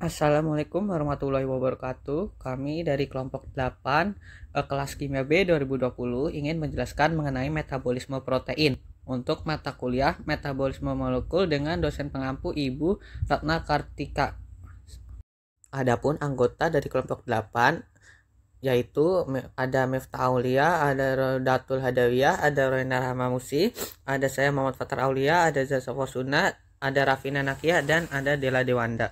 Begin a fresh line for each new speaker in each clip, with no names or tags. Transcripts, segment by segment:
Assalamualaikum warahmatullahi wabarakatuh. Kami dari kelompok 8 kelas Kimia B 2020 ingin menjelaskan mengenai metabolisme protein untuk mata kuliah metabolisme molekul dengan dosen pengampu Ibu Ratna Kartika. Adapun anggota dari kelompok 8 yaitu ada Miftah Aulia, ada Rodatul Hadawiyah, ada Roina Rahmamusi, ada saya Muhammad Fathar Aulia, ada Zaza Wasuna, ada Rafina Nakia, dan ada Dela Dewanda.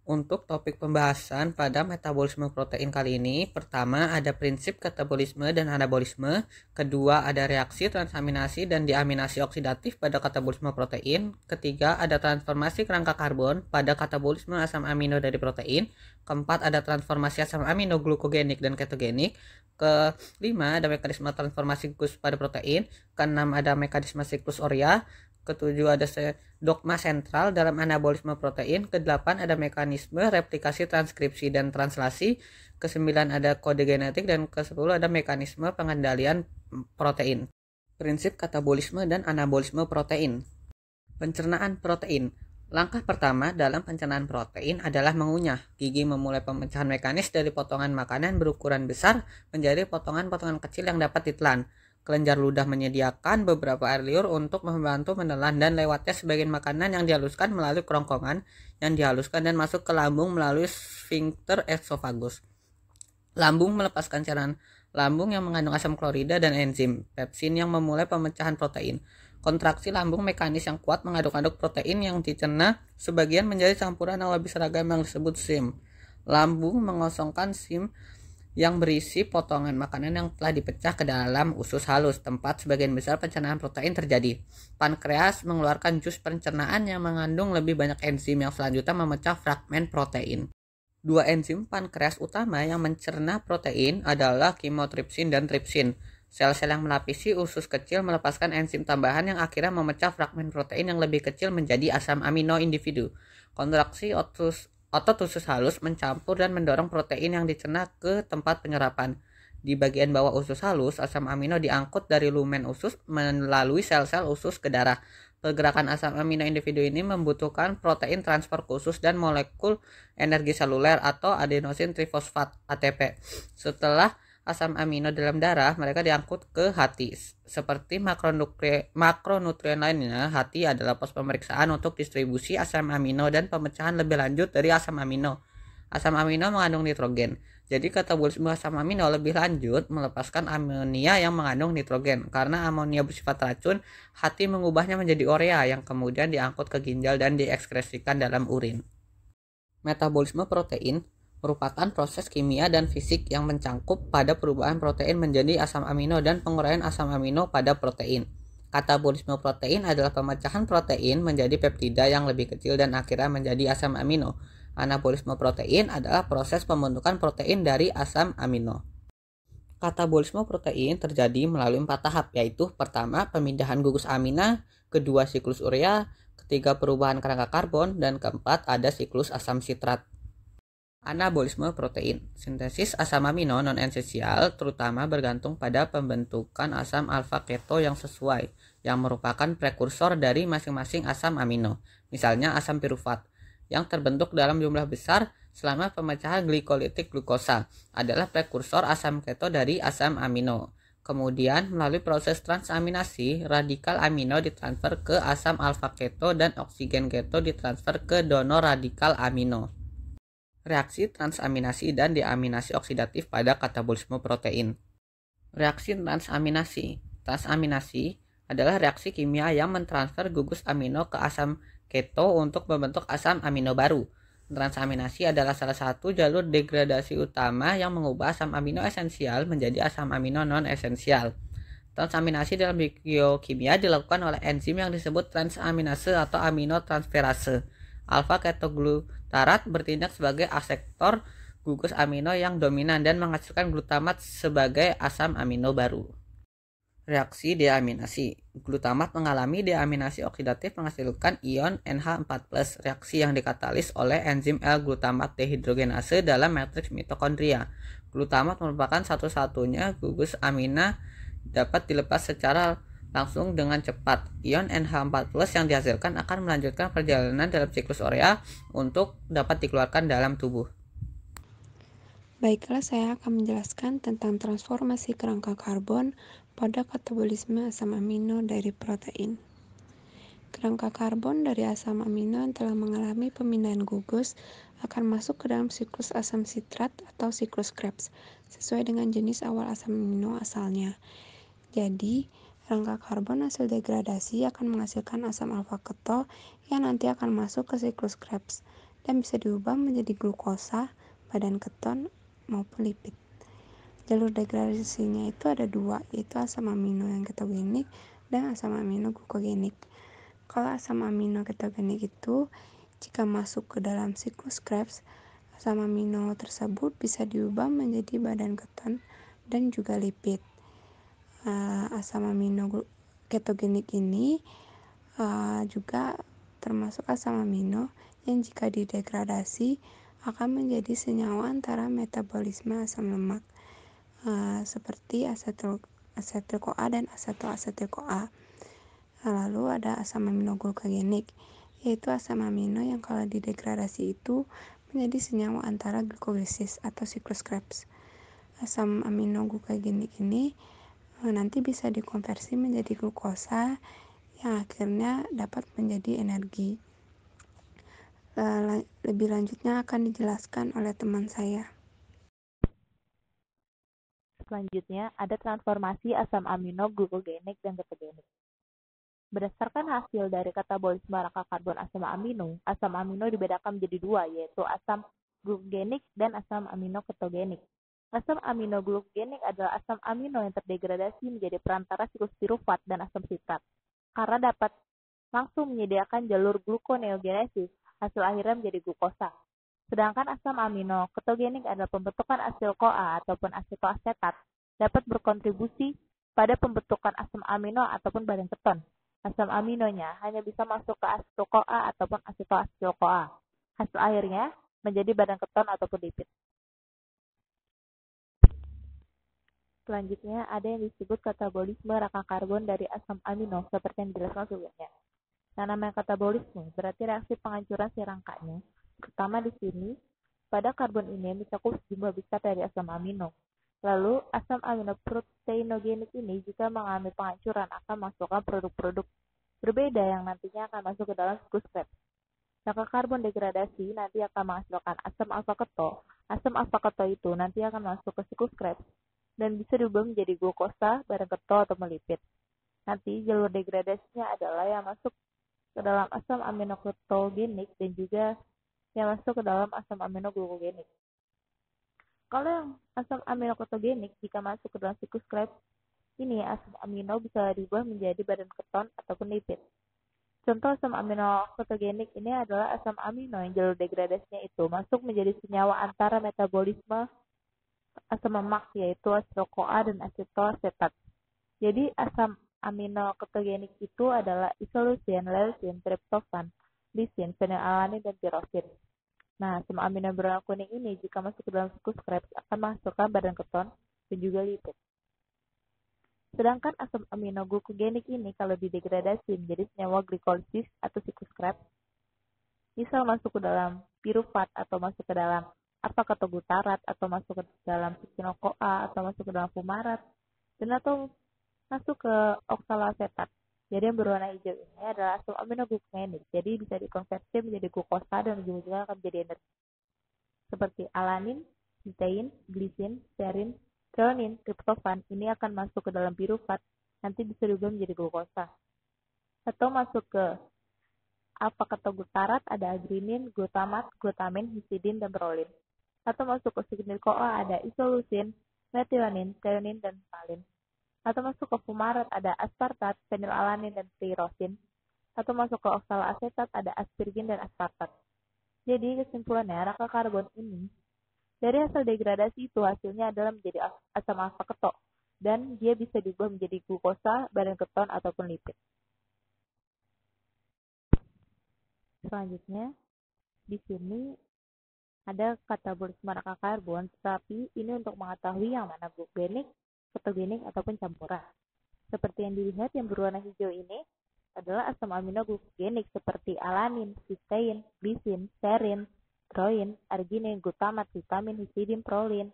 Untuk topik pembahasan pada metabolisme protein kali ini, pertama ada prinsip katabolisme dan anabolisme, kedua ada reaksi transaminasi dan diaminasi oksidatif pada katabolisme protein, ketiga ada transformasi kerangka karbon pada katabolisme asam amino dari protein, keempat ada transformasi asam amino glukogenik dan ketogenik, kelima ada mekanisme transformasi gugus pada protein, keenam ada mekanisme siklus urea, ketujuh ada dogma sentral dalam anabolisme protein, kedelapan ada mekanisme replikasi transkripsi dan translasi, kesembilan ada kode genetik, dan kesepuluh ada mekanisme pengendalian protein. Prinsip katabolisme dan anabolisme protein. Pencernaan protein. Langkah pertama dalam pencernaan protein adalah mengunyah. Gigi memulai pemecahan mekanis dari potongan makanan berukuran besar menjadi potongan-potongan kecil yang dapat ditelan. Kelenjar ludah menyediakan beberapa air liur untuk membantu menelan, dan lewatnya sebagian makanan yang dihaluskan melalui kerongkongan yang dihaluskan dan masuk ke lambung melalui sphincter esophagus. Lambung melepaskan cairan lambung yang mengandung asam klorida dan enzim pepsin yang memulai pemecahan protein. Kontraksi lambung mekanis yang kuat mengaduk-aduk protein yang dicerna sebagian menjadi campuran yang lebih seragam yang disebut SIM. Lambung mengosongkan SIM yang berisi potongan makanan yang telah dipecah ke dalam usus halus, tempat sebagian besar pencernaan protein terjadi. Pankreas mengeluarkan jus pencernaan yang mengandung lebih banyak enzim yang selanjutnya memecah fragmen protein. Dua enzim pankreas utama yang mencerna protein adalah kimotripsin dan tripsin. Sel-sel yang melapisi usus kecil melepaskan enzim tambahan yang akhirnya memecah fragmen protein yang lebih kecil menjadi asam amino individu. Kontraksi otot usus halus mencampur dan mendorong protein yang dicerna ke tempat penyerapan. Di bagian bawah usus halus, asam amino diangkut dari lumen usus melalui sel-sel usus ke darah. Pergerakan asam amino individu ini membutuhkan protein transfer ke usus dan molekul energi seluler atau adenosin trifosfat ATP. Setelah asam amino dalam darah, mereka diangkut ke hati. Seperti makronutrien lainnya, hati adalah pos pemeriksaan untuk distribusi asam amino dan pemecahan lebih lanjut dari asam amino. Asam amino mengandung nitrogen. Jadi katabolisme asam amino lebih lanjut melepaskan amonia yang mengandung nitrogen. Karena amonia bersifat racun, hati mengubahnya menjadi urea yang kemudian diangkut ke ginjal dan diekskresikan dalam urin. Metabolisme protein merupakan proses kimia dan fisik yang mencangkup pada perubahan protein menjadi asam amino dan penguraian asam amino pada protein. Katabolisme protein adalah pemecahan protein menjadi peptida yang lebih kecil dan akhirnya menjadi asam amino. Anabolisme protein adalah proses pembentukan protein dari asam amino. Katabolisme protein terjadi melalui 4 tahap, yaitu pertama pemindahan gugus amina, kedua siklus urea, ketiga perubahan kerangka karbon, dan keempat ada siklus asam sitrat. Anabolisme protein. Sintesis asam amino non-esensial terutama bergantung pada pembentukan asam alfa keto yang sesuai, yang merupakan prekursor dari masing-masing asam amino. Misalnya asam pirufat, yang terbentuk dalam jumlah besar selama pemecahan glikolitik glukosa, adalah prekursor asam keto dari asam amino. Kemudian melalui proses transaminasi, radikal amino ditransfer ke asam alfa keto dan oksigen keto ditransfer ke donor radikal amino. Reaksi transaminasi dan deaminasi oksidatif pada katabolisme protein. Reaksi transaminasi. Transaminasi adalah reaksi kimia yang mentransfer gugus amino ke asam keto untuk membentuk asam amino baru. Transaminasi adalah salah satu jalur degradasi utama yang mengubah asam amino esensial menjadi asam amino non-esensial. Transaminasi dalam biokimia dilakukan oleh enzim yang disebut transaminase atau aminotransferase. Alfa-ketoglutarat bertindak sebagai asektor gugus amino yang dominan dan menghasilkan glutamat sebagai asam amino baru. Reaksi deaminasi. Glutamat mengalami deaminasi oksidatif menghasilkan ion NH4+, reaksi yang dikatalis oleh enzim L-glutamat dehidrogenase dalam matriks mitokondria. Glutamat merupakan satu-satunya gugus amina dapat dilepas secara langsung dengan cepat. Ion NH4+ yang dihasilkan akan melanjutkan perjalanan dalam siklus urea untuk dapat dikeluarkan dalam tubuh.
Baiklah, saya akan menjelaskan tentang transformasi kerangka karbon pada katabolisme asam amino dari protein. Kerangka karbon dari asam amino yang telah mengalami pemindahan gugus akan masuk ke dalam siklus asam sitrat atau siklus Krebs, sesuai dengan jenis awal asam amino asalnya. Jadi, rangka karbon hasil degradasi akan menghasilkan asam alfa keto yang nanti akan masuk ke siklus Krebs dan bisa diubah menjadi glukosa, badan keton, maupun lipid. Jalur degradasinya itu ada dua, yaitu asam amino yang ketogenik dan asam amino glukogenik. Kalau asam amino ketogenik itu, jika masuk ke dalam siklus Krebs, asam amino tersebut bisa diubah menjadi badan keton dan juga lipid. Asam amino ketogenik ini juga termasuk asam amino yang jika didegradasi akan menjadi senyawa antara metabolisme asam lemak seperti asetil-CoA dan asetil-CoA. Lalu ada asam amino glukogenik, yaitu asam amino yang kalau didegradasi itu menjadi senyawa antara glikolisis atau siklus Krebs. Asam amino glukogenik ini nanti bisa dikonversi menjadi glukosa yang akhirnya dapat menjadi energi. Lebih lanjutnya akan dijelaskan oleh teman saya.
Selanjutnya, ada transformasi asam amino glukogenik dan ketogenik. Berdasarkan hasil dari katabolisme rangka karbon asam amino dibedakan menjadi dua, yaitu asam glukogenik dan asam amino ketogenik. Asam amino glukogenik adalah asam amino yang terdegradasi menjadi perantara siklus pirufat dan asam sitrat, karena dapat langsung menyediakan jalur gluconeogenesis, hasil akhirnya menjadi glukosa. Sedangkan asam amino ketogenik adalah pembentukan asil-CoA ataupun asetoasetat, dapat berkontribusi pada pembentukan asam amino ataupun badan keton. Asam aminonya hanya bisa masuk ke asetil-CoA ataupun asetoasetil-CoA. Hasil akhirnya menjadi badan keton ataupun lipid. Selanjutnya ada yang disebut katabolisme rangka karbon dari asam amino seperti yang dijelaskan sebelumnya. Yang namanya katabolisme berarti reaksi penghancuran si rangkanya. Pertama di sini, pada karbon ini mencakup sejumlah besar dari asam amino. Lalu, asam amino proteinogenik ini jika mengalami penghancuran akan masukkan produk-produk berbeda yang nantinya akan masuk ke dalam siklus Krebs. Rangka karbon degradasi nanti akan menghasilkan asam alfa keto. Asam alfa keto itu nanti akan masuk ke siklus Krebs dan bisa diubah menjadi glukosa, badan keto, atau lipid. Nanti jalur degradasinya adalah yang masuk ke dalam asam amino ketogenik dan juga yang masuk ke dalam asam amino glukogenik. Kalau yang asam amino ketogenik jika masuk ke dalam siklus Krebs, ini asam amino bisa diubah menjadi badan keton ataupun lipid. Contoh asam amino ketogenik ini adalah asam amino yang jalur degradasinya itu masuk menjadi senyawa antara metabolisme asam lemak yaitu asetil-CoA dan asetoasetat. Jadi asam amino ketogenik itu adalah isoleucine, leucine, triptofan, lisin, fenilalanin, dan tirosin. Nah, asam amino berwarna kuning ini jika masuk ke dalam siklus Krebs akan menghasilkan badan keton dan juga lipid. Sedangkan asam amino glukogenik ini kalau didegradasi menjadi senyawa glikolisis atau siklus Krebs, misal masuk ke dalam pirufat atau masuk ke dalam alfa-ketogutarat atau masuk ke dalam succinol-CoA atau masuk ke dalam fumarat dan atau masuk ke oksaloasetat. Jadi yang berwarna hijau ini adalah asam amino glukogenik. Jadi bisa dikonversi menjadi glukosa dan ujung-ujungnya akan menjadi energi. Seperti alanin, sistein, glisin, serin, threonin, triptofan ini akan masuk ke dalam pirufat, nanti bisa diubah menjadi glukosa. Atau masuk ke alfa-ketogutarat ada agrinin, glutamat, glutamin, histidin, dan prolin. Atau masuk ke succinyl-CoA ada isoleucine, metionin, threonin, dan valin. Atau masuk ke fumarat ada aspartat, fenilalanin, dan tirosin. Atau masuk ke oksaloasetat ada aspargin dan aspartat. Jadi kesimpulannya rangka karbon ini dari hasil degradasi itu hasilnya adalah menjadi asam alfa keto dan dia bisa diubah menjadi glukosa, badan keton ataupun lipid. Selanjutnya di sini ada katabolisme rangka karbon, tetapi ini untuk mengetahui yang mana glukogenik, ketogenik ataupun campuran. Seperti yang dilihat yang berwarna hijau ini adalah asam amino glukogenik seperti alanin, sistein, lisin, serin, troin, arginin, glutamat, vitamin, histidin, prolin.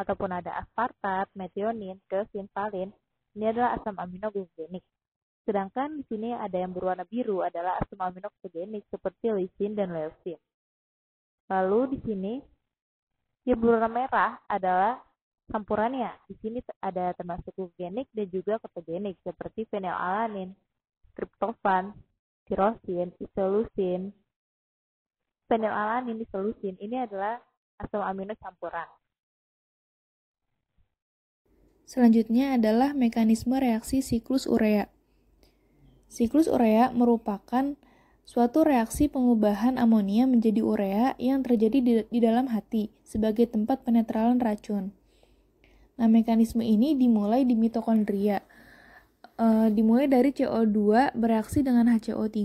Ataupun ada aspartat, metionin, tiosin, valin. Ini adalah asam amino glukogenik. Sedangkan di sini ada yang berwarna biru adalah asam amino glukogenik seperti lisin dan leucin. Lalu di sini yang berwarna merah adalah campurannya. Di sini ada termasuk glukogenik dan juga ketogenik seperti fenilalanin, triptofan, tirosin, isoleucin. Fenilalanin, isoleucin ini adalah asam amino campuran.
Selanjutnya adalah mekanisme reaksi siklus urea. Siklus urea merupakan suatu reaksi pengubahan amonia menjadi urea yang terjadi di dalam hati sebagai tempat penetralan racun. Nah, mekanisme ini dimulai di mitokondria. Dimulai dari CO2 bereaksi dengan HCO3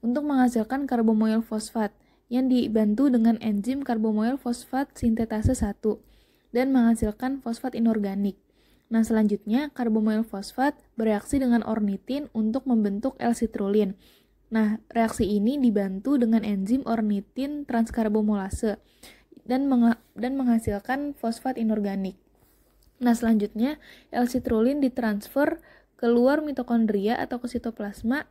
untuk menghasilkan karbomoil fosfat yang dibantu dengan enzim karbomoil fosfat sintetase 1 dan menghasilkan fosfat inorganik. Nah, selanjutnya karbomoil fosfat bereaksi dengan ornitin untuk membentuk L-citrulline. Nah, reaksi ini dibantu dengan enzim ornitin transkarbomolase dan menghasilkan fosfat inorganik. Nah, selanjutnya L-citrulline ditransfer keluar mitokondria atau ke sitoplasma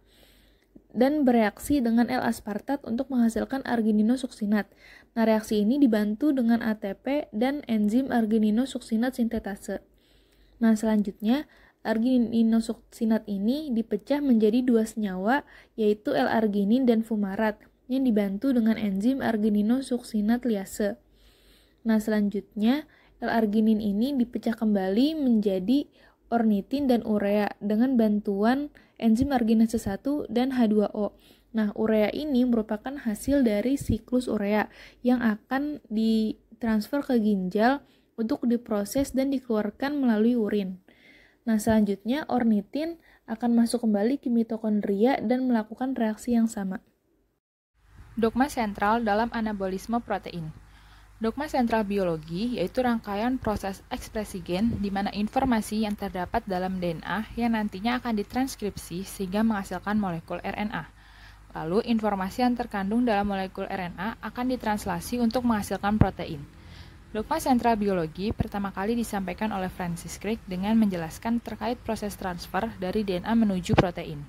dan bereaksi dengan L-aspartat untuk menghasilkan argininosuksinat. Nah, reaksi ini dibantu dengan ATP dan enzim argininosuksinat sintetase. Nah, selanjutnya argininosuksinat ini dipecah menjadi dua senyawa, yaitu L-arginin dan fumarat, yang dibantu dengan enzim argininosuksinat liase. Nah, selanjutnya L-arginin ini dipecah kembali menjadi ornitin dan urea dengan bantuan enzim arginase 1 dan H2O. Nah, urea ini merupakan hasil dari siklus urea yang akan ditransfer ke ginjal untuk diproses dan dikeluarkan melalui urin. Nah, selanjutnya ornitin akan masuk kembali ke mitokondria dan melakukan reaksi yang sama.
Dogma sentral dalam anabolisme protein. Dogma sentral biologi yaitu rangkaian proses ekspresi gen di mana informasi yang terdapat dalam DNA yang nantinya akan ditranskripsi sehingga menghasilkan molekul RNA. Lalu informasi yang terkandung dalam molekul RNA akan ditranslasi untuk menghasilkan protein. Dogma sentral biologi pertama kali disampaikan oleh Francis Crick dengan menjelaskan terkait proses transfer dari DNA menuju protein.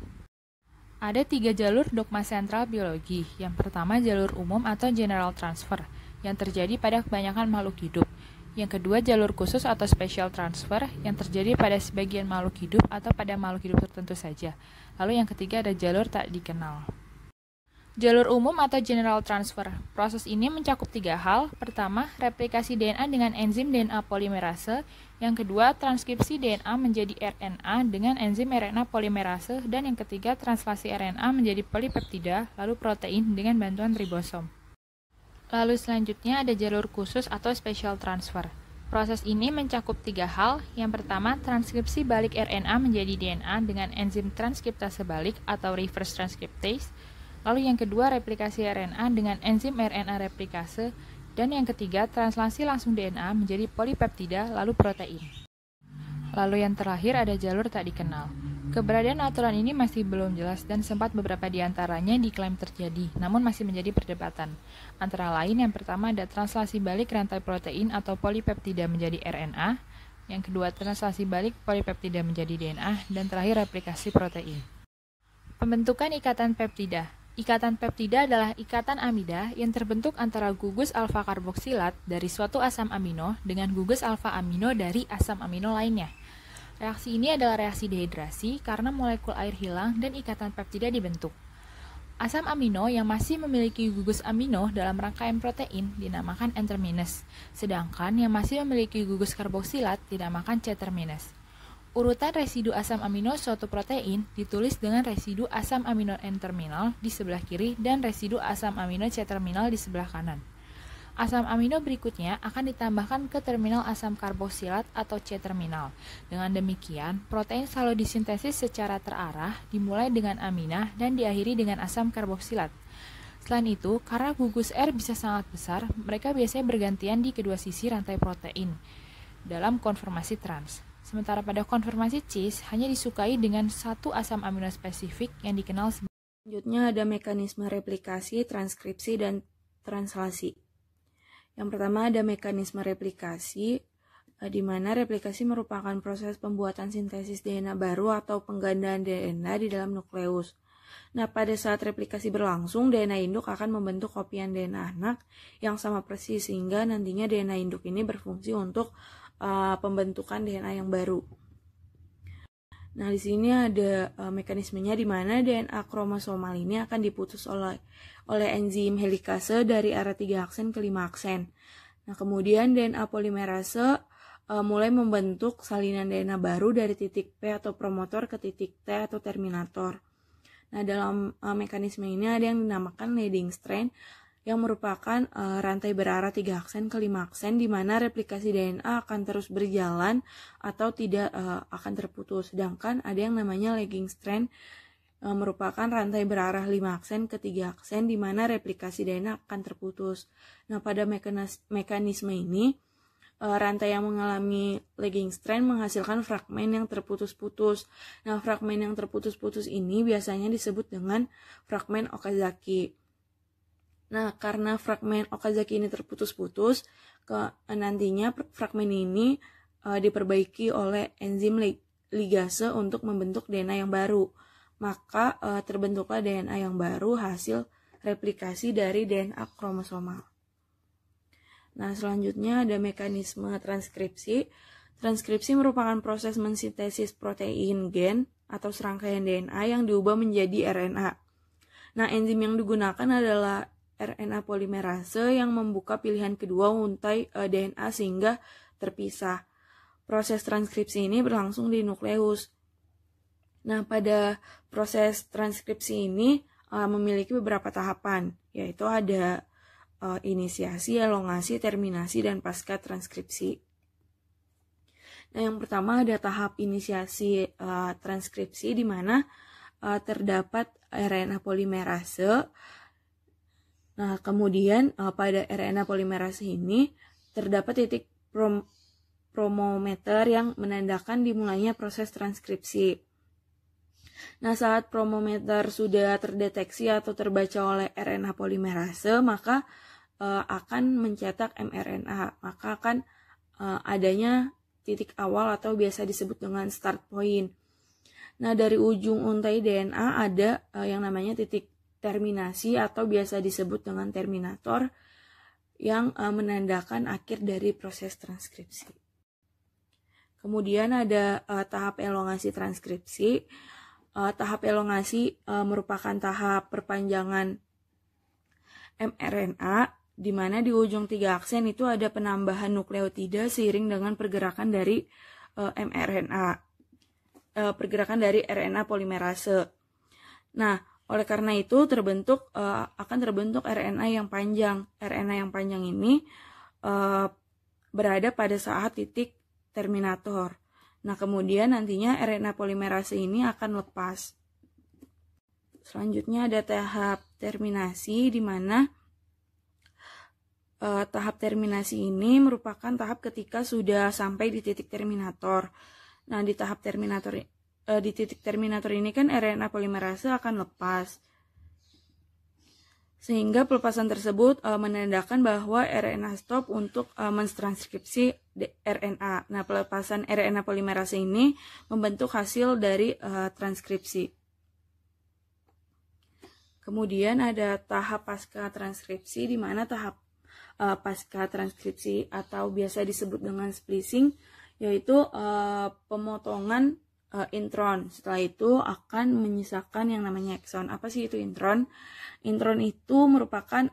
Ada 3 jalur dogma sentral biologi. Yang pertama jalur umum atau general transfer yang terjadi pada kebanyakan makhluk hidup. Yang kedua jalur khusus atau special transfer yang terjadi pada sebagian makhluk hidup atau pada makhluk hidup tertentu saja. Lalu yang ketiga ada jalur tak dikenal. Jalur umum atau general transfer. Proses ini mencakup 3 hal. Pertama, replikasi DNA dengan enzim DNA polimerase. Yang kedua, transkripsi DNA menjadi RNA dengan enzim RNA polimerase. Dan yang ketiga, translasi RNA menjadi polipeptida, lalu protein dengan bantuan ribosom. Lalu selanjutnya ada jalur khusus atau special transfer. Proses ini mencakup 3 hal. Yang pertama, transkripsi balik RNA menjadi DNA dengan enzim transkriptase balik atau reverse transcriptase. Lalu yang kedua, replikasi RNA dengan enzim RNA replikase. Dan yang ketiga, translasi langsung DNA menjadi polipeptida lalu protein. Lalu yang terakhir ada jalur tak dikenal. Keberadaan aturan ini masih belum jelas dan sempat beberapa di antaranya diklaim terjadi, namun masih menjadi perdebatan. Antara lain yang pertama ada translasi balik rantai protein atau polipeptida menjadi RNA, yang kedua translasi balik polipeptida menjadi DNA, dan terakhir replikasi protein. Pembentukan ikatan peptida. Ikatan peptida adalah ikatan amida yang terbentuk antara gugus alfa karboksilat dari suatu asam amino dengan gugus alfa amino dari asam amino lainnya. Reaksi ini adalah reaksi dehidrasi karena molekul air hilang dan ikatan peptida dibentuk. Asam amino yang masih memiliki gugus amino dalam rangkaian protein dinamakan N-terminus, sedangkan yang masih memiliki gugus karboksilat dinamakan C-terminus. Urutan residu asam amino suatu protein ditulis dengan residu asam amino N-terminal di sebelah kiri dan residu asam amino C-terminal di sebelah kanan. Asam amino berikutnya akan ditambahkan ke terminal asam karboksilat atau C-terminal. Dengan demikian, protein selalu disintesis secara terarah, dimulai dengan amina dan diakhiri dengan asam karboksilat. Selain itu, karena gugus R bisa sangat besar, mereka biasanya bergantian di kedua sisi rantai protein dalam konformasi trans. Sementara pada konfirmasi cis hanya disukai dengan satu asam amino spesifik yang dikenal sebagai.
Selanjutnya ada mekanisme replikasi, transkripsi, dan translasi. Yang pertama ada mekanisme replikasi, di mana replikasi merupakan proses pembuatan sintesis DNA baru atau penggandaan DNA di dalam nukleus. Nah, pada saat replikasi berlangsung, DNA induk akan membentuk kopian DNA anak yang sama persis, sehingga nantinya DNA induk ini berfungsi untuk pembentukan DNA yang baru. Nah, di sini ada mekanismenya di mana DNA kromosomal ini akan diputus oleh enzim helikase dari arah 3 aksen ke 5 aksen. Nah, kemudian DNA polimerase mulai membentuk salinan DNA baru dari titik P atau promotor ke titik T atau terminator. Nah, dalam mekanisme ini ada yang dinamakan leading strand yang merupakan rantai berarah 3 aksen ke 5 aksen di mana replikasi DNA akan terus berjalan atau tidak akan terputus. Sedangkan ada yang namanya lagging strand merupakan rantai berarah 5 aksen ke 3 aksen di mana replikasi DNA akan terputus. Nah, pada mekanisme ini rantai yang mengalami lagging strand menghasilkan fragmen yang terputus-putus. Nah, fragmen yang terputus-putus ini biasanya disebut dengan fragmen Okazaki. Nah, karena fragmen Okazaki ini terputus-putus, nantinya fragmen ini diperbaiki oleh enzim ligase untuk membentuk DNA yang baru. Maka terbentuklah DNA yang baru hasil replikasi dari DNA kromosomal. Nah, selanjutnya ada mekanisme transkripsi. Transkripsi merupakan proses mensintesis protein gen atau serangkaian DNA yang diubah menjadi RNA. Nah, enzim yang digunakan adalah RNA polimerase yang membuka pilihan kedua untai DNA sehingga terpisah. Proses transkripsi ini berlangsung di nukleus. Nah, pada proses transkripsi ini memiliki beberapa tahapan, yaitu ada inisiasi, elongasi, terminasi, dan pasca transkripsi. Nah, yang pertama ada tahap inisiasi transkripsi di mana terdapat RNA polimerase. Nah, kemudian pada RNA polimerase ini terdapat titik promometer yang menandakan dimulainya proses transkripsi. Nah, saat promometer sudah terdeteksi atau terbaca oleh RNA polimerase, maka akan mencetak mRNA. Maka akan adanya titik awal atau biasa disebut dengan start point. Nah, dari ujung untai DNA ada yang namanya titik terminasi atau biasa disebut dengan terminator yang menandakan akhir dari proses transkripsi. Kemudian ada tahap elongasi transkripsi. Tahap elongasi merupakan tahap perpanjangan mRNA di mana di ujung 3 aksen itu ada penambahan nukleotida seiring dengan pergerakan dari mRNA, pergerakan dari RNA polimerase. Nah, oleh karena itu akan terbentuk RNA yang panjang. RNA yang panjang ini berada pada saat titik terminator. Nah, kemudian nantinya RNA polimerase ini akan lepas. Selanjutnya ada tahap terminasi di mana tahap terminasi ini merupakan tahap ketika sudah sampai di titik terminator. Nah, di tahap terminator di titik terminator ini kan RNA polimerase akan lepas. Sehingga pelepasan tersebut menandakan bahwa RNA stop untuk mentranskripsi RNA. Nah, pelepasan RNA polimerase ini membentuk hasil dari transkripsi. Kemudian ada tahap pasca transkripsi di mana tahap pasca transkripsi atau biasa disebut dengan splicing yaitu pemotongan intron. Setelah itu akan menyisakan yang namanya ekson. Apa sih itu intron? Intron itu merupakan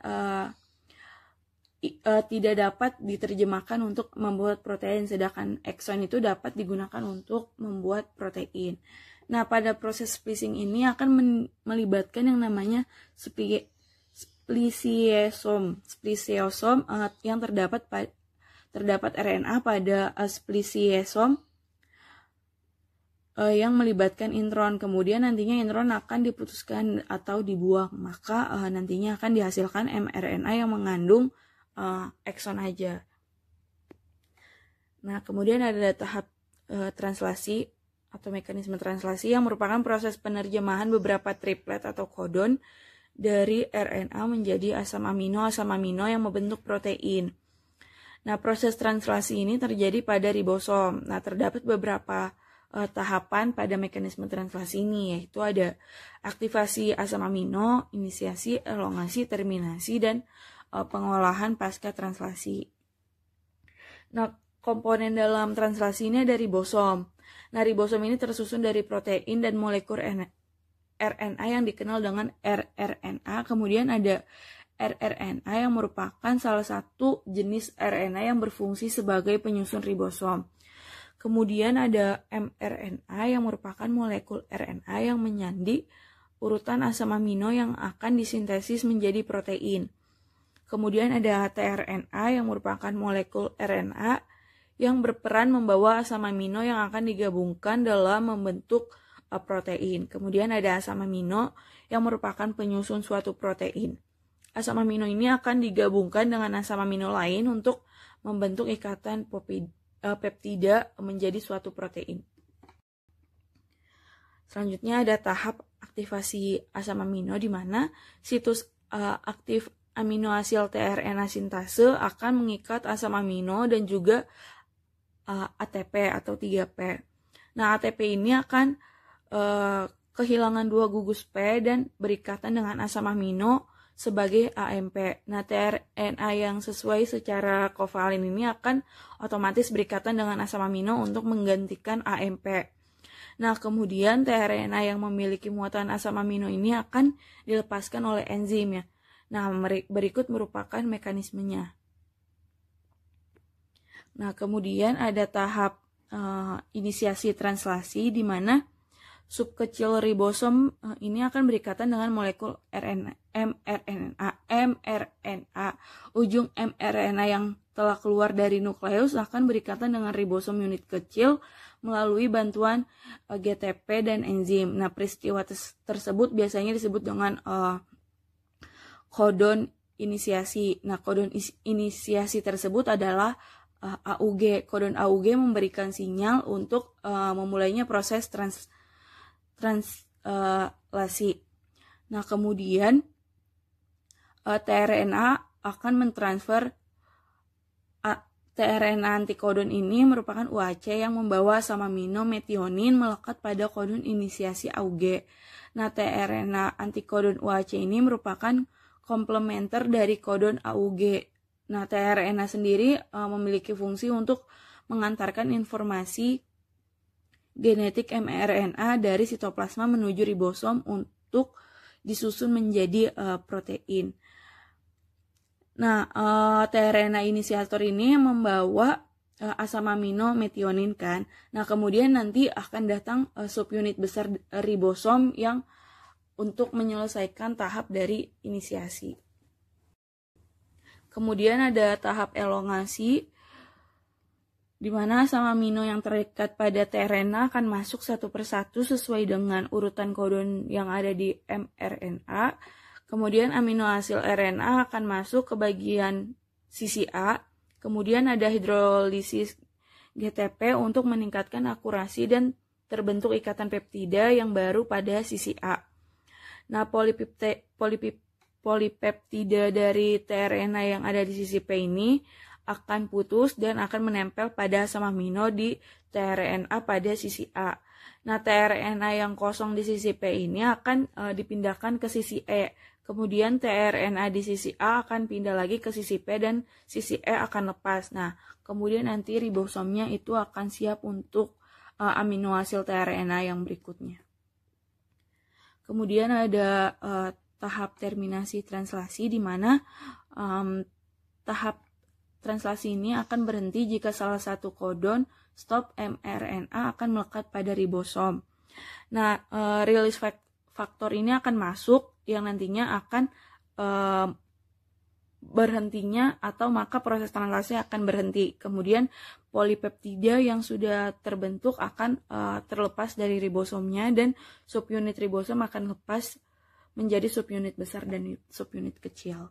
tidak dapat diterjemahkan untuk membuat protein, sedangkan ekson itu dapat digunakan untuk membuat protein. Nah, pada proses splicing ini akan melibatkan yang namanya spliceosome yang terdapat RNA pada spliceosome yang melibatkan intron. Kemudian nantinya intron akan diputuskan atau dibuang, maka nantinya akan dihasilkan mRNA yang mengandung ekson aja. Nah, kemudian ada tahap
translasi atau mekanisme translasi yang merupakan proses penerjemahan beberapa triplet atau kodon dari RNA menjadi asam amino yang membentuk protein. Nah, proses translasi ini terjadi pada ribosom. Nah, terdapat beberapa tahapan pada mekanisme translasi ini, yaitu ada aktivasi asam amino, inisiasi, elongasi, terminasi, dan pengolahan pasca translasi. Nah, komponen dalam translasi ini ada ribosom. Nah, ribosom ini tersusun dari protein dan molekul RNA yang dikenal dengan rRNA. Kemudian ada rRNA yang merupakan salah satu jenis RNA yang berfungsi sebagai penyusun ribosom. Kemudian ada mRNA yang merupakan molekul RNA yang menyandi urutan asam amino yang akan disintesis menjadi protein. Kemudian ada tRNA yang merupakan molekul RNA yang berperan membawa asam amino yang akan digabungkan dalam membentuk protein. Kemudian ada asam amino yang merupakan penyusun suatu protein. Asam amino ini akan digabungkan dengan asam amino lain untuk membentuk ikatan peptida menjadi suatu protein. Selanjutnya ada tahap aktivasi asam amino di mana situs aktif aminoasil tRNA sintase akan mengikat asam amino dan juga ATP atau 3P. Nah, ATP ini akan kehilangan 2 gugus P dan berikatan dengan asam amino sebagai AMP. Nah, tRNA yang sesuai secara kovalin ini akan otomatis berikatan dengan asam amino untuk menggantikan AMP. Nah, kemudian tRNA yang memiliki muatan asam amino ini akan dilepaskan oleh enzim ya. Nah, berikut merupakan mekanismenya. Nah, kemudian ada tahap inisiasi translasi di mana sub kecil ribosom ini akan berikatan dengan molekul mRNA. Ujung mRNA yang telah keluar dari nukleus akan berikatan dengan ribosom unit kecil melalui bantuan GTP dan enzim. Nah, peristiwa tersebut biasanya disebut dengan kodon inisiasi. Nah, kodon inisiasi tersebut adalah AUG. Kodon AUG memberikan sinyal untuk memulainya proses translasi. Nah, kemudian tRNA akan mentransfer tRNA antikodon ini merupakan UAC yang membawa asam amino metionin melekat pada kodon inisiasi AUG. Nah, tRNA antikodon UAC ini merupakan komplementer dari kodon AUG. Nah, tRNA sendiri memiliki fungsi untuk mengantarkan informasi genetik mRNA dari sitoplasma menuju ribosom untuk disusun menjadi protein. Nah, tRNA inisiator ini membawa asam amino metionin kan. Nah, kemudian nanti akan datang subunit besar ribosom yang untuk menyelesaikan tahap dari inisiasi. Kemudian ada tahap elongasi, di mana asam amino yang terikat pada tRNA akan masuk satu persatu sesuai dengan urutan kodon yang ada di mRNA. Kemudian aminoasil RNA akan masuk ke bagian sisi A. Kemudian ada hidrolisis GTP untuk meningkatkan akurasi dan terbentuk ikatan peptida yang baru pada sisi A. Nah, polipeptida dari tRNA yang ada di sisi P ini akan putus dan akan menempel pada asam amino di tRNA pada sisi A. Nah, tRNA yang kosong di sisi P ini akan dipindahkan ke sisi E. Kemudian tRNA di sisi A akan pindah lagi ke sisi P dan sisi E akan lepas. Nah, kemudian nanti ribosomnya itu akan siap untuk aminoasil tRNA yang berikutnya. Kemudian ada tahap terminasi translasi di mana tahap translasi ini akan berhenti jika salah satu kodon stop mRNA akan melekat pada ribosom. Nah, release faktor ini akan masuk yang nantinya akan berhentinya atau maka proses translasi akan berhenti. Kemudian polipeptida yang sudah terbentuk akan terlepas dari ribosomnya dan subunit ribosom akan lepas menjadi subunit besar dan subunit kecil.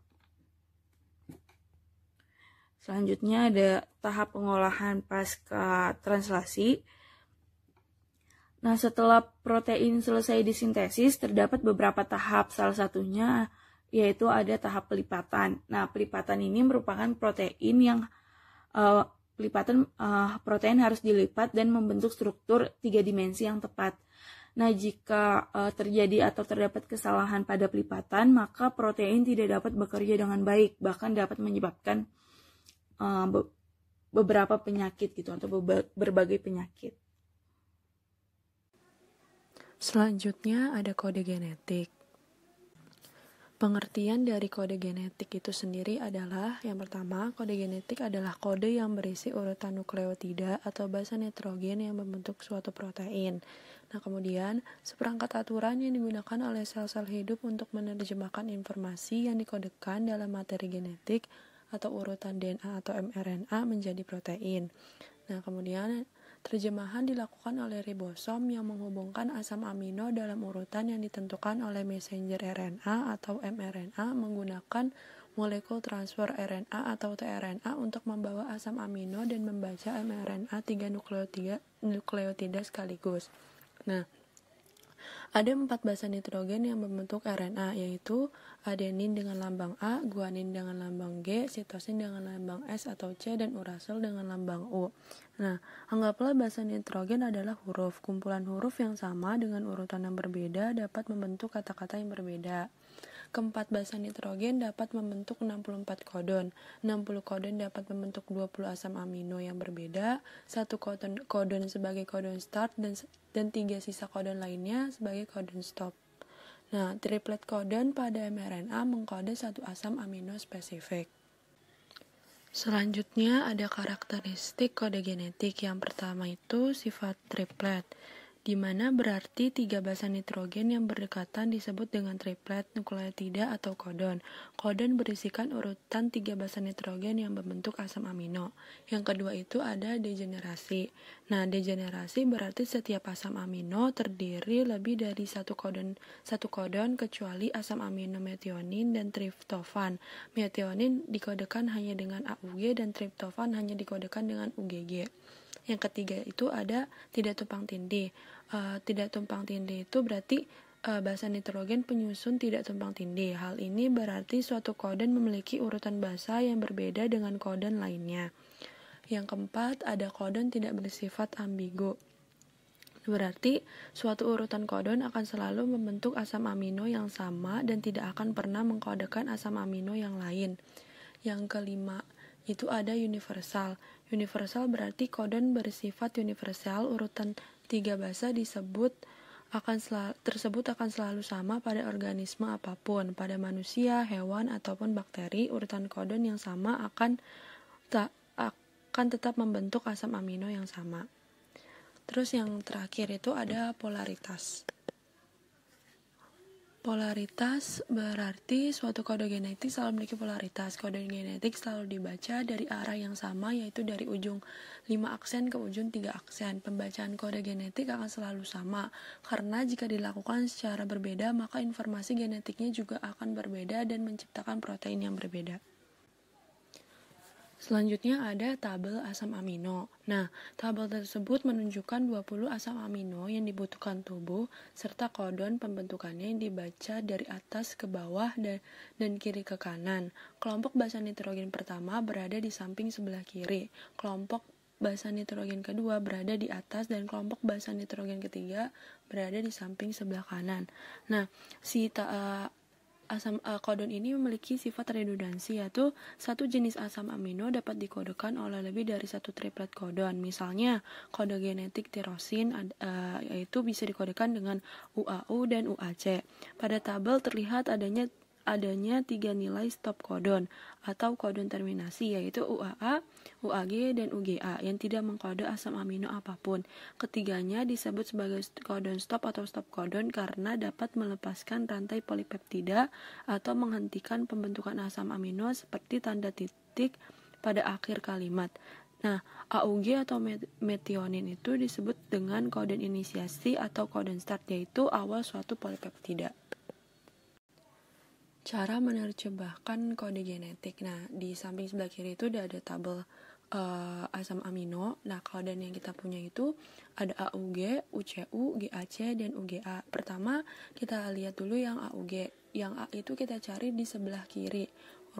Selanjutnya ada tahap pengolahan pasca translasi. Nah, setelah protein selesai disintesis, terdapat beberapa tahap. Salah satunya yaitu ada tahap pelipatan. Nah, pelipatan ini merupakan protein yang protein harus dilipat dan membentuk struktur 3 dimensi yang tepat. Nah, jika terjadi atau terdapat kesalahan pada pelipatan, maka protein tidak dapat bekerja dengan baik, bahkan dapat menyebabkan beberapa penyakit gitu atau berbagai penyakit.
Selanjutnya ada kode genetik. Pengertian dari kode genetik itu sendiri adalah, yang pertama, kode genetik adalah kode yang berisi urutan nukleotida atau basa nitrogen yang membentuk suatu protein. Nah, kemudian, seperangkat aturan yang digunakan oleh sel-sel hidup untuk menerjemahkan informasi yang dikodekan dalam materi genetik atau urutan DNA atau mRNA menjadi protein. Nah, kemudian terjemahan dilakukan oleh ribosom yang menghubungkan asam amino dalam urutan yang ditentukan oleh messenger RNA atau mRNA menggunakan molekul transfer RNA atau tRNA untuk membawa asam amino dan membaca mRNA 3 nukleotida sekaligus. Nah, ada 4 basa nitrogen yang membentuk RNA, yaitu adenin dengan lambang A, guanin dengan lambang G, sitosin dengan lambang S atau C, dan uracil dengan lambang U. Nah, anggaplah basa nitrogen adalah huruf. Kumpulan huruf yang sama dengan urutan yang berbeda dapat membentuk kata-kata yang berbeda. Keempat basa nitrogen dapat membentuk 64 kodon. 60 kodon dapat membentuk 20 asam amino yang berbeda, 1 kodon sebagai kodon start dan 3 sisa kodon lainnya sebagai kodon stop. Nah, triplet kodon pada mRNA mengkode 1 asam amino spesifik. Selanjutnya ada karakteristik kode genetik. Yang pertama itu sifat triplet, di mana berarti 3 basa nitrogen yang berdekatan disebut dengan triplet nukleotida atau kodon. Kodon berisikan urutan 3 basa nitrogen yang membentuk asam amino. Yang kedua itu ada degenerasi. Nah, degenerasi berarti setiap asam amino terdiri lebih dari satu kodon kecuali asam amino metionin dan triptofan. Metionin dikodekan hanya dengan AUG dan triptofan hanya dikodekan dengan UGG. Yang ketiga itu ada tidak tumpang tindih. Tidak tumpang tindih itu berarti basa nitrogen penyusun tidak tumpang tindih. Hal ini berarti suatu kodon memiliki urutan basa yang berbeda dengan kodon lainnya. Yang keempat ada kodon tidak bersifat ambigu. Berarti suatu urutan kodon akan selalu membentuk asam amino yang sama dan tidak akan pernah mengkodekan asam amino yang lain. Yang kelima itu ada universal. Universal berarti kodon bersifat universal, urutan 3 basa tersebut akan selalu sama pada organisme apapun. Pada manusia, hewan, ataupun bakteri, urutan kodon yang sama akan tetap membentuk asam amino yang sama. Terus yang terakhir itu ada polaritas. Polaritas berarti suatu kode genetik selalu memiliki polaritas. Kode genetik selalu dibaca dari arah yang sama, yaitu dari ujung 5 aksen ke ujung 3 aksen. Pembacaan kode genetik akan selalu sama, karena jika dilakukan secara berbeda, maka informasi genetiknya juga akan berbeda dan menciptakan protein yang berbeda. Selanjutnya ada tabel asam amino. Nah, tabel tersebut menunjukkan 20 asam amino yang dibutuhkan tubuh, serta kodon pembentukannya yang dibaca dari atas ke bawah dan kiri ke kanan. Kelompok basa nitrogen pertama berada di samping sebelah kiri. Kelompok basa nitrogen kedua berada di atas dan kelompok basa nitrogen ketiga berada di samping sebelah kanan. Nah, kodon ini memiliki sifat redundansi, yaitu satu jenis asam amino dapat dikodekan oleh lebih dari satu triplet kodon. Misalnya, kode genetik tirosin yaitu bisa dikodekan dengan UAU dan UAC. Pada tabel terlihat adanya 3 nilai stop kodon atau kodon terminasi, yaitu UAA, UAG, dan UGA yang tidak mengkode asam amino apapun. Ketiganya disebut sebagai kodon stop atau stop kodon karena dapat melepaskan rantai polipeptida atau menghentikan pembentukan asam amino seperti tanda titik pada akhir kalimat. Nah, AUG atau metionin itu disebut dengan kodon inisiasi atau kodon start, yaitu awal suatu polipeptida. Cara menerjemahkan kode genetik. Nah, di samping sebelah kiri itu udah ada tabel asam amino. Nah, kelodan yang kita punya itu ada AUG, UCU, GAC, dan UGA. Pertama, kita lihat dulu yang AUG. Yang A itu kita cari di sebelah kiri,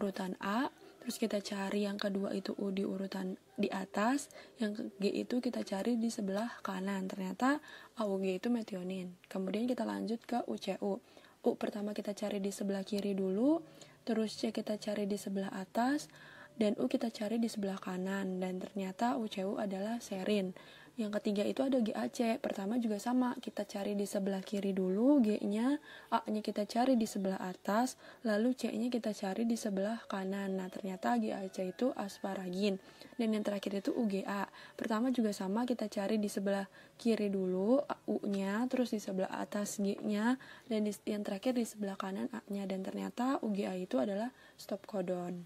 urutan A. Terus kita cari yang kedua itu U di urutan di atas. Yang G itu kita cari di sebelah kanan. Ternyata AUG itu metionin. Kemudian kita lanjut ke UCU. U pertama kita cari di sebelah kiri dulu. Terus C kita cari di sebelah atas. Dan U kita cari di sebelah kanan, dan ternyata UCU adalah serin. Yang ketiga itu ada GAC. Pertama juga sama, kita cari di sebelah kiri dulu G-nya, A-nya kita cari di sebelah atas, lalu C-nya kita cari di sebelah kanan. Nah, ternyata GAC itu asparagin. Dan yang terakhir itu UGA. Pertama juga sama, kita cari di sebelah kiri dulu U-nya, terus di sebelah atas G-nya, dan yang terakhir di sebelah kanan A-nya. Dan ternyata UGA itu adalah stop codon.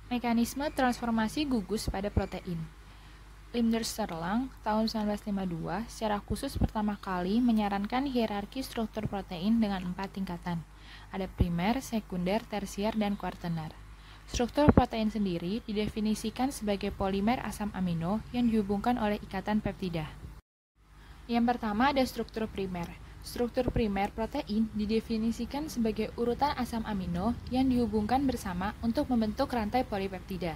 Mekanisme transformasi gugus pada protein. Limner-Sterlang tahun 1952 secara khusus pertama kali menyarankan hierarki struktur protein dengan 4 tingkatan. Ada primer, sekunder, tersier, dan kuartener. Struktur protein sendiri didefinisikan sebagai polimer asam amino yang dihubungkan oleh ikatan peptida. Yang pertama ada struktur primer. Struktur primer protein didefinisikan sebagai urutan asam amino yang dihubungkan bersama untuk membentuk rantai polipeptida.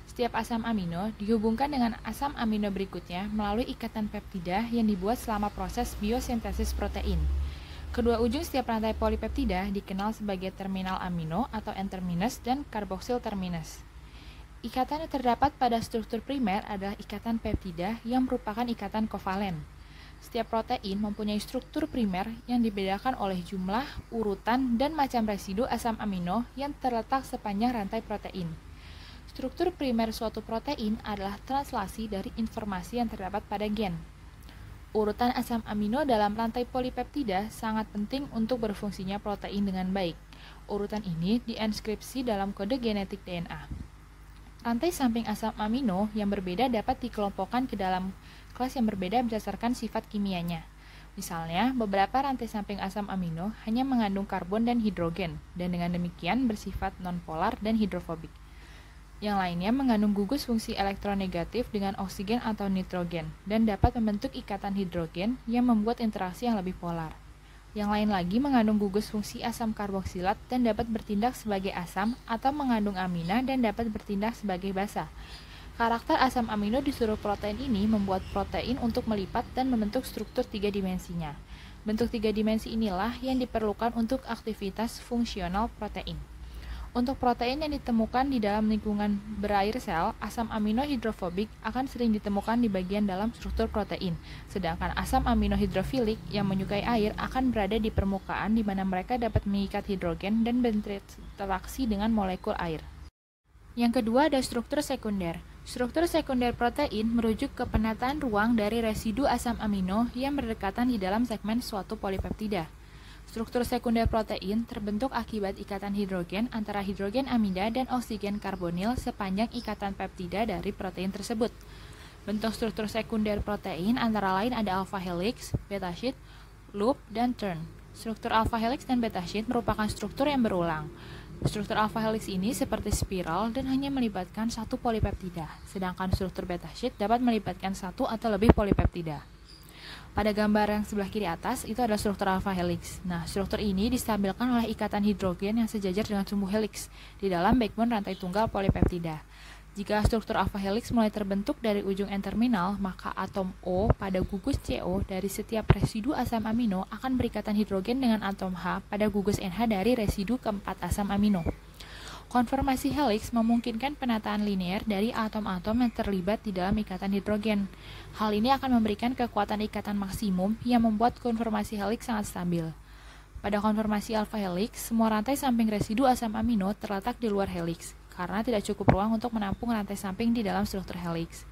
Setiap asam amino dihubungkan dengan asam amino berikutnya melalui ikatan peptida yang dibuat selama proses biosintesis protein. Kedua ujung setiap rantai polipeptida dikenal sebagai terminal amino atau N-terminus dan karboksil terminus. Ikatan yang terdapat pada struktur primer adalah ikatan peptida yang merupakan ikatan kovalen. Setiap protein mempunyai struktur primer yang dibedakan oleh jumlah, urutan, dan macam residu asam amino yang terletak sepanjang rantai protein. Struktur primer suatu protein adalah translasi dari informasi yang terdapat pada gen. Urutan asam amino dalam rantai polipeptida sangat penting untuk berfungsinya protein dengan baik. Urutan ini diinskripsi dalam kode genetik DNA. Rantai samping asam amino yang berbeda dapat dikelompokkan ke dalam kelas yang berbeda berdasarkan sifat kimianya. Misalnya, beberapa rantai samping asam amino hanya mengandung karbon dan hidrogen, dan dengan demikian bersifat nonpolar dan hidrofobik. Yang lainnya mengandung gugus fungsi elektronegatif dengan oksigen atau nitrogen, dan dapat membentuk ikatan hidrogen yang membuat interaksi yang lebih polar. Yang lain lagi mengandung gugus fungsi asam karboksilat dan dapat bertindak sebagai asam atau mengandung amina dan dapat bertindak sebagai basa. Karakter asam amino di seluruh protein ini membuat protein untuk melipat dan membentuk struktur 3 dimensinya. Bentuk 3 dimensi inilah yang diperlukan untuk aktivitas fungsional protein. Untuk protein yang ditemukan di dalam lingkungan berair sel, asam amino hidrofobik akan sering ditemukan di bagian dalam struktur protein, sedangkan asam amino hidrofilik yang menyukai air akan berada di permukaan di mana mereka dapat mengikat hidrogen dan berinteraksi dengan molekul air. Yang kedua ada struktur sekunder. Struktur sekunder protein merujuk ke penataan ruang dari residu asam amino yang berdekatan di dalam segmen suatu polipeptida. Struktur sekunder protein terbentuk akibat ikatan hidrogen antara hidrogen amida dan oksigen karbonil sepanjang ikatan peptida dari protein tersebut. Bentuk struktur sekunder protein antara lain ada alpha helix, beta sheet, loop, dan turn. Struktur alpha helix dan beta sheet merupakan struktur yang berulang. Struktur alpha helix ini seperti spiral dan hanya melibatkan satu polipeptida, sedangkan struktur beta sheet dapat melibatkan satu atau lebih polipeptida. Pada gambar yang sebelah kiri atas, itu adalah struktur alpha helix. Nah, struktur ini distabilkan oleh ikatan hidrogen yang sejajar dengan sumbu helix di dalam backbone rantai tunggal polipeptida. Jika struktur alpha helix mulai terbentuk dari ujung N-terminal, maka atom O pada gugus CO dari setiap residu asam amino akan berikatan hidrogen dengan atom H pada gugus NH dari residu keempat asam amino. Konformasi helix memungkinkan penataan linear dari atom-atom yang terlibat di dalam ikatan hidrogen. Hal ini akan memberikan kekuatan ikatan maksimum yang membuat konformasi helix sangat stabil. Pada konformasi alpha helix, semua rantai samping residu asam amino terletak di luar helix, karena tidak cukup ruang untuk menampung rantai samping di dalam struktur helix.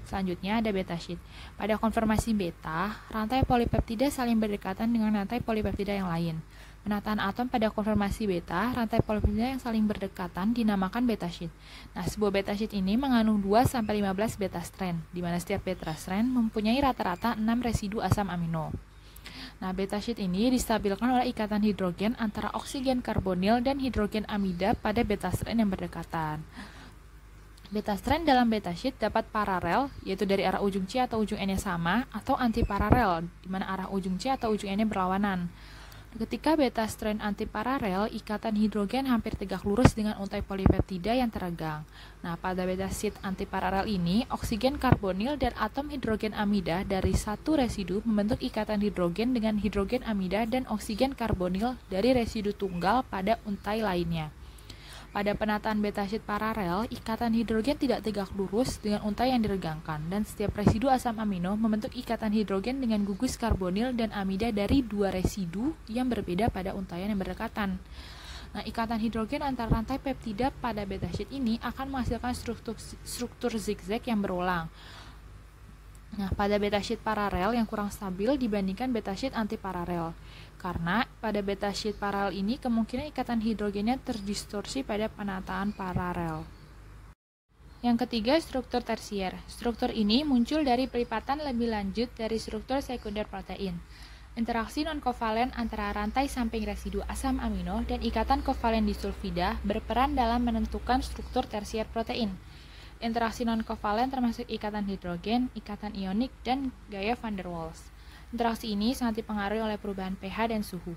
Selanjutnya ada beta sheet. Pada konformasi beta, rantai polipeptida saling berdekatan dengan rantai polipeptida yang lain. Penataan atom pada konformasi beta, rantai polipeptida yang saling berdekatan dinamakan beta sheet. Nah, sebuah beta sheet ini mengandung 2-15 beta strand, di mana setiap beta strand mempunyai rata-rata 6 residu asam amino. Nah, beta sheet ini distabilkan oleh ikatan hidrogen antara oksigen karbonil dan hidrogen amida pada beta strand yang berdekatan. Beta strand dalam beta sheet dapat paralel, yaitu dari arah ujung C atau ujung N-nya sama, atau antiparalel, di mana arah ujung C atau ujung N-nya berlawanan. Ketika beta strand antiparalel, ikatan hidrogen hampir tegak lurus dengan untai polipeptida yang teregang. Nah, pada beta sheet antiparalel ini, oksigen karbonil dan atom hidrogen amida dari satu residu membentuk ikatan hidrogen dengan hidrogen amida dan oksigen karbonil dari residu tunggal pada untai lainnya. Pada penataan beta sheet paralel, ikatan hidrogen tidak tegak lurus dengan untai yang diregangkan, dan setiap residu asam amino membentuk ikatan hidrogen dengan gugus karbonil dan amida dari dua residu yang berbeda pada untaian yang berdekatan. Nah, ikatan hidrogen antar rantai peptida pada beta sheet ini akan menghasilkan struktur zigzag yang berulang. Nah, pada beta sheet paralel yang kurang stabil dibandingkan beta sheet antiparalel. Karena pada beta sheet paralel ini kemungkinan ikatan hidrogennya terdistorsi pada penataan paralel. Yang ketiga, struktur tersier. Struktur ini muncul dari pelipatan lebih lanjut dari struktur sekunder protein. Interaksi non-kovalen antara rantai samping residu asam amino dan ikatan kovalen disulfida berperan dalam menentukan struktur tersier protein. Interaksi non-kovalen termasuk ikatan hidrogen, ikatan ionik, dan gaya van der Waals. Interaksi ini sangat dipengaruhi oleh perubahan pH dan suhu.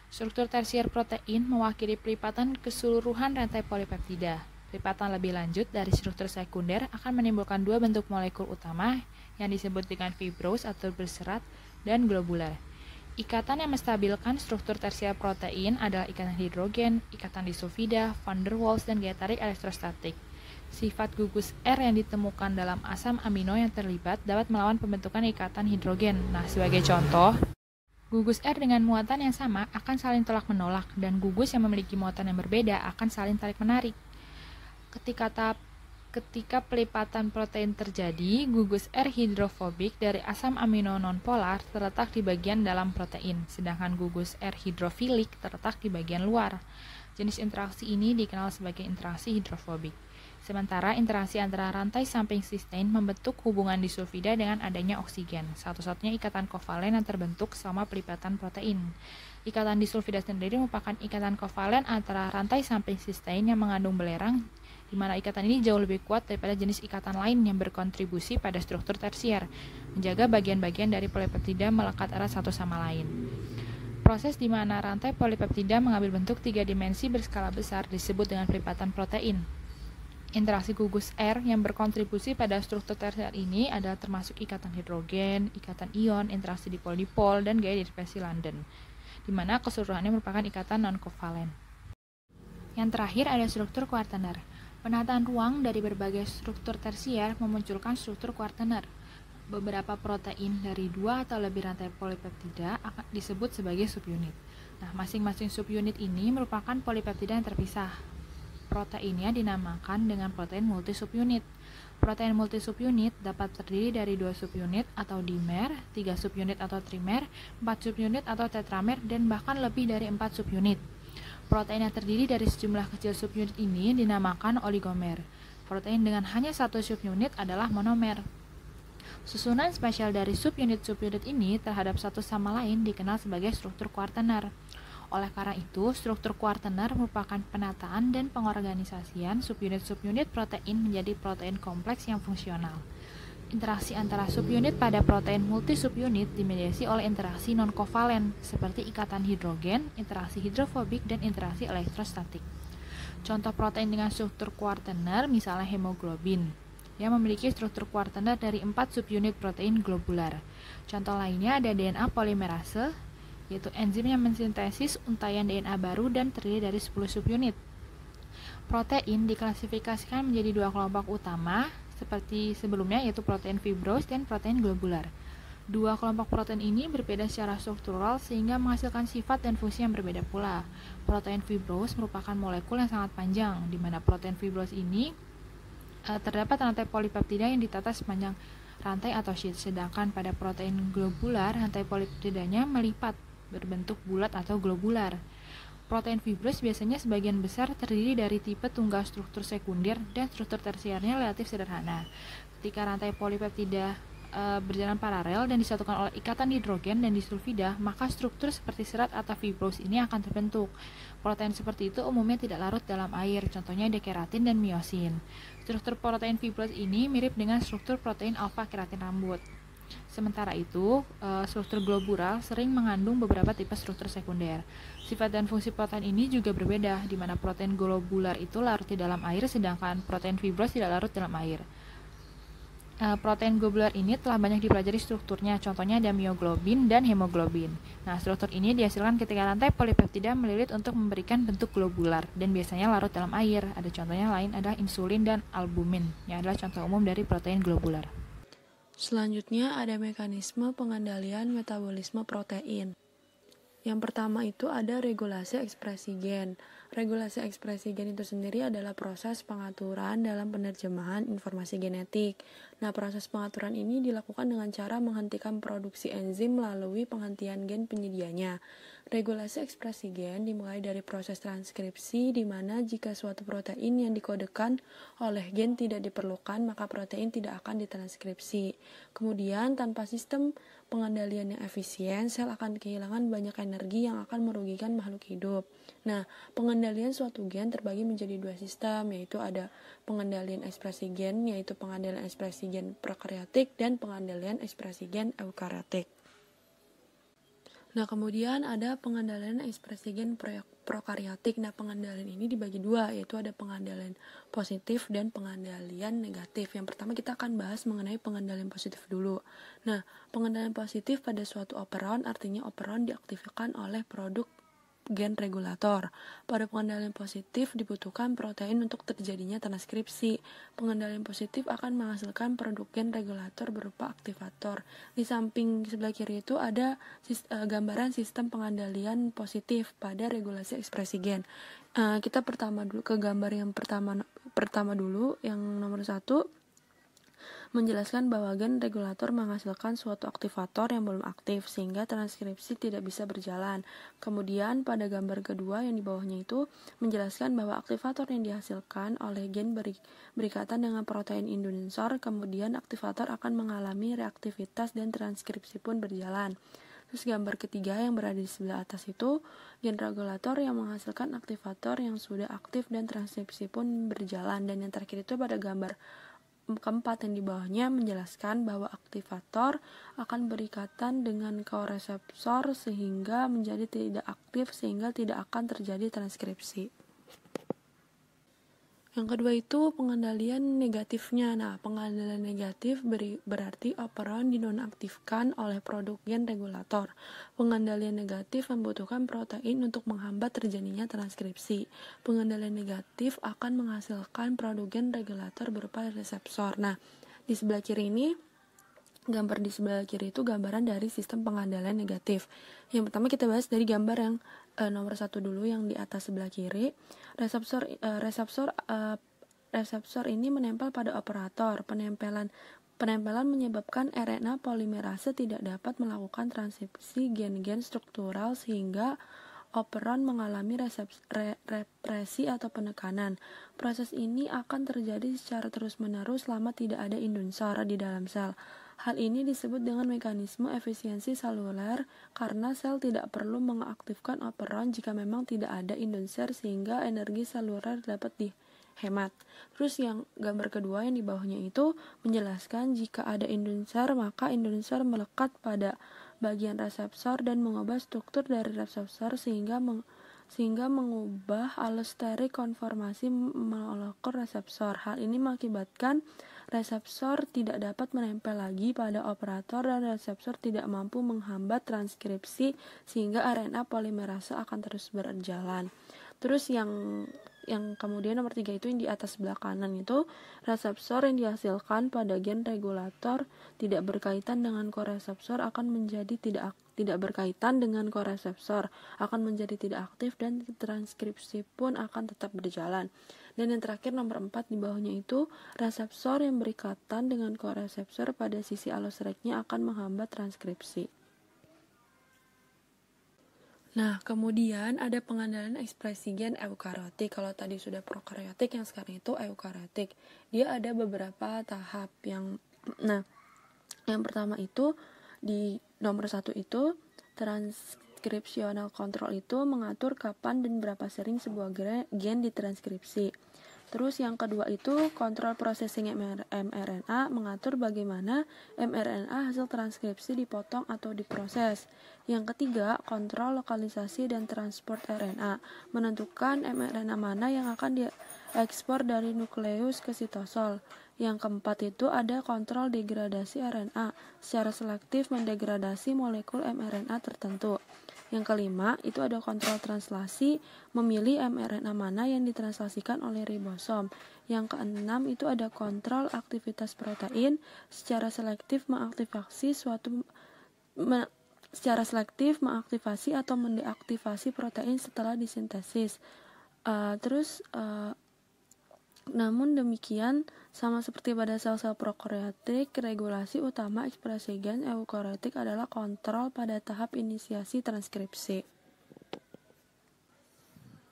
Struktur tersier protein mewakili pelipatan keseluruhan rantai polipeptida. Pelipatan lebih lanjut dari struktur sekunder akan menimbulkan dua bentuk molekul utama yang disebut dengan fibrose atau berserat dan globular. Ikatan yang menstabilkan struktur tersier protein adalah ikatan hidrogen, ikatan disulfida, van der Waals, dan gaya tarik elektrostatik. Sifat gugus R yang ditemukan dalam asam amino yang terlibat dapat melawan pembentukan ikatan hidrogen. Nah, sebagai contoh, gugus R dengan muatan yang sama akan saling tolak-menolak, dan gugus yang memiliki muatan yang berbeda akan saling tarik-menarik. Ketika pelipatan protein terjadi, gugus R hidrofobik dari asam amino nonpolar terletak di bagian dalam protein, sedangkan gugus R hidrofilik terletak di bagian luar. Jenis interaksi ini dikenal sebagai interaksi hidrofobik. Sementara interaksi antara rantai samping sistein membentuk hubungan disulfida dengan adanya oksigen, satu-satunya ikatan kovalen yang terbentuk selama pelipatan protein. Ikatan disulfida sendiri merupakan ikatan kovalen antara rantai samping sistein yang mengandung belerang, di mana ikatan ini jauh lebih kuat daripada jenis ikatan lain yang berkontribusi pada struktur tersier, menjaga bagian-bagian dari polipeptida melekat erat satu sama lain. Proses di mana rantai polipeptida mengambil bentuk tiga dimensi berskala besar disebut dengan pelipatan protein. Interaksi gugus R yang berkontribusi pada struktur tersier ini adalah termasuk ikatan hidrogen, ikatan ion, interaksi dipol-dipol, dan gaya dispersi London, di mana keseluruhannya merupakan ikatan non-kovalen. Yang terakhir ada struktur kuartener. Penataan ruang dari berbagai struktur tersier memunculkan struktur kuartener. Beberapa protein dari dua atau lebih rantai polipeptida akan disebut sebagai subunit. Nah, masing-masing subunit ini merupakan polipeptida yang terpisah. Proteinnya dinamakan dengan protein multisubunit. Protein multisubunit dapat terdiri dari 2 subunit atau dimer, 3 subunit atau trimer, 4 subunit atau tetramer, dan bahkan lebih dari 4 subunit. Protein yang terdiri dari sejumlah kecil subunit ini dinamakan oligomer. Protein dengan hanya satu subunit adalah monomer. Susunan spesial dari subunit-subunit ini terhadap satu sama lain dikenal sebagai struktur kuartener. Oleh karena itu, struktur kuartener merupakan penataan dan pengorganisasian subunit-subunit protein menjadi protein kompleks yang fungsional. Interaksi antara subunit pada protein multisubunit dimediasi oleh interaksi non-kovalen seperti ikatan hidrogen, interaksi hidrofobik, dan interaksi elektrostatik. Contoh protein dengan struktur kuartener misalnya hemoglobin, yang memiliki struktur kuartener dari 4 subunit protein globular. Contoh lainnya ada DNA polimerase, yaitu enzim yang mensintesis untaian DNA baru dan terdiri dari 10 subunit. Protein diklasifikasikan menjadi dua kelompok utama seperti sebelumnya, yaitu protein fibrose dan protein globular. Dua kelompok protein ini berbeda secara struktural sehingga menghasilkan sifat dan fungsi yang berbeda pula. Protein fibrose merupakan molekul yang sangat panjang, di mana protein fibrose ini terdapat rantai polipeptida yang ditata sepanjang rantai atau sheet, sedangkan pada protein globular rantai polipeptidanya melipat berbentuk bulat atau globular. Protein fibrose biasanya sebagian besar terdiri dari tipe tunggal struktur sekunder dan struktur tersiernya relatif sederhana. Ketika rantai polipeptida berjalan paralel dan disatukan oleh ikatan hidrogen dan disulfida, maka struktur seperti serat atau fibros ini akan terbentuk. Protein seperti itu umumnya tidak larut dalam air, contohnya dekeratin dan miosin. Struktur protein fibros ini mirip dengan struktur protein alfa keratin rambut. Sementara itu, struktur globular sering mengandung beberapa tipe struktur sekunder. Sifat dan fungsi protein ini juga berbeda, di mana protein globular itu larut di dalam air, sedangkan protein fibros tidak larut dalam air. Protein globular ini telah banyak dipelajari strukturnya, contohnya ada mioglobin dan hemoglobin. Nah, struktur ini dihasilkan ketika rantai polipeptida melilit untuk memberikan bentuk globular dan biasanya larut dalam air. Ada contohnya lain adalah insulin dan albumin, yang adalah contoh umum dari protein globular.
Selanjutnya ada mekanisme pengendalian metabolisme protein. Yang pertama itu ada regulasi ekspresi gen. Regulasi ekspresi gen itu sendiri adalah proses pengaturan dalam penerjemahan informasi genetik. Nah, proses pengaturan ini dilakukan dengan cara menghentikan produksi enzim melalui penghentian gen penyedianya. Regulasi ekspresi gen dimulai dari proses transkripsi, di mana jika suatu protein yang dikodekan oleh gen tidak diperlukan, maka protein tidak akan ditranskripsi. Kemudian, tanpa sistem pengendalian yang efisien, sel akan kehilangan banyak energi yang akan merugikan makhluk hidup. Nah, pengendalian suatu gen terbagi menjadi dua sistem, yaitu ada pengendalian ekspresi gen, yaitu pengendalian ekspresi gen prokaryotik dan pengendalian ekspresi gen eukaryotik. Nah, kemudian ada pengendalian ekspresi gen prokaryotik. Nah, pengendalian ini dibagi dua, yaitu ada pengendalian positif dan pengendalian negatif. Yang pertama kita akan bahas mengenai pengendalian positif dulu. Nah, pengendalian positif pada suatu operon artinya operon diaktifkan oleh produk gen regulator. Pada pengendalian positif dibutuhkan protein untuk terjadinya transkripsi. Pengendalian positif akan menghasilkan produk gen regulator berupa aktivator. Di samping sebelah kiri itu ada gambaran sistem pengendalian positif pada regulasi ekspresi gen. Kita pertama dulu ke gambar yang pertama dulu, yang nomor 1. Menjelaskan bahwa gen regulator menghasilkan suatu aktivator yang belum aktif sehingga transkripsi tidak bisa berjalan. Kemudian pada gambar kedua yang di bawahnya itu menjelaskan bahwa aktivator yang dihasilkan oleh gen berikatan dengan protein indusor, kemudian aktivator akan mengalami reaktivitas dan transkripsi pun berjalan. Terus gambar ketiga yang berada di sebelah atas itu gen regulator yang menghasilkan aktivator yang sudah aktif dan transkripsi pun berjalan. Dan yang terakhir itu pada gambar keempat yang di bawahnya menjelaskan bahwa aktivator akan berikatan dengan koreseptor sehingga menjadi tidak aktif sehingga tidak akan terjadi transkripsi. Yang kedua itu pengendalian negatifnya. Nah, pengendalian negatif berarti operon dinonaktifkan oleh produk gen regulator. Pengendalian negatif membutuhkan protein untuk menghambat terjadinya transkripsi. Pengendalian negatif akan menghasilkan produk gen regulator berupa reseptor. Nah, di sebelah kiri ini, gambar di sebelah kiri itu gambaran dari sistem pengendalian negatif. Yang pertama kita bahas dari gambar yang nomor 1 dulu, yang di atas sebelah kiri. Reseptor ini menempel pada operator. Penempelan menyebabkan RNA polimerase tidak dapat melakukan transkripsi gen-gen struktural sehingga operon mengalami represi atau penekanan. Proses ini akan terjadi secara terus-menerus selama tidak ada indusor di dalam sel. Hal ini disebut dengan mekanisme efisiensi seluler karena sel tidak perlu mengaktifkan operon jika memang tidak ada indusor sehingga energi seluler dapat dihemat. Terus yang gambar kedua yang di bawahnya itu menjelaskan jika ada indusor maka indusor melekat pada bagian reseptor dan mengubah struktur dari reseptor sehingga mengubah allosteric konformasi molekul reseptor. Hal ini mengakibatkan reseptor tidak dapat menempel lagi pada operator dan reseptor tidak mampu menghambat transkripsi sehingga RNA polimerase akan terus berjalan. Terus yang kemudian nomor 3 itu yang di atas sebelah kanan itu reseptor yang dihasilkan pada gen regulator tidak berkaitan dengan koreseptor akan menjadi tidak berkaitan dengan koreseptor akan menjadi tidak aktif dan transkripsi pun akan tetap berjalan. Dan yang terakhir nomor 4 di bawahnya itu reseptor yang berikatan dengan koreseptor pada sisi allostericnya akan menghambat transkripsi. Nah, kemudian ada pengendalian ekspresi gen eukaryotik. Kalau tadi sudah prokaryotik, yang sekarang itu eukaryotik. Dia ada beberapa tahap Yang pertama itu di nomor 1 itu transkripsional control itu mengatur kapan dan berapa sering sebuah gen ditranskripsi. Terus yang kedua itu kontrol processing mRNA mengatur bagaimana mRNA hasil transkripsi dipotong atau diproses. Yang ketiga, kontrol lokalisasi dan transport RNA menentukan mRNA mana yang akan diekspor dari nukleus ke sitosol. Yang keempat itu ada kontrol degradasi RNA secara selektif mendegradasi molekul mRNA tertentu. Yang kelima, itu ada kontrol translasi, memilih mRNA mana yang ditranslasikan oleh ribosom. Yang keenam, itu ada kontrol aktivitas protein, secara selektif mengaktifasi atau mendeaktivasi protein setelah disintesis. Namun demikian, sama seperti pada sel-sel prokaryotik, regulasi utama ekspresi gen eukaryotik adalah kontrol pada tahap inisiasi transkripsi.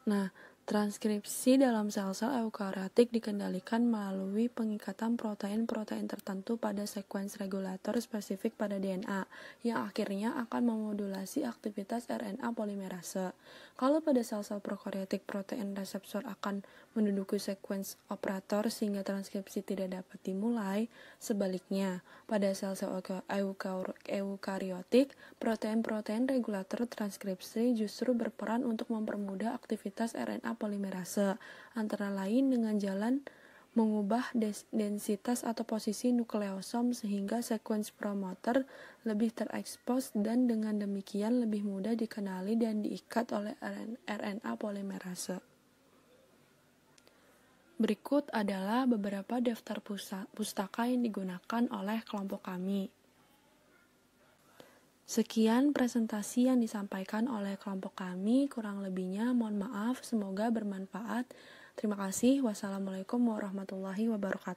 Nah, transkripsi dalam sel-sel eukaryotik dikendalikan melalui pengikatan protein-protein tertentu pada sekuens regulator spesifik pada DNA, yang akhirnya akan memodulasi aktivitas RNA polimerase. Kalau pada sel-sel prokaryotik protein reseptor akan menduduki sekuens operator sehingga transkripsi tidak dapat dimulai, sebaliknya, pada sel-sel eukaryotik, protein-protein regulator transkripsi justru berperan untuk mempermudah aktivitas RNA polimerase, antara lain dengan jalan mengubah densitas atau posisi nukleosom sehingga sekuens promoter lebih terekspos dan dengan demikian lebih mudah dikenali dan diikat oleh RNA polimerase. Berikut adalah beberapa daftar pustaka yang digunakan oleh kelompok kami. Sekian presentasi yang disampaikan oleh kelompok kami, kurang lebihnya mohon maaf, semoga bermanfaat. Terima kasih. Wassalamualaikum warahmatullahi wabarakatuh.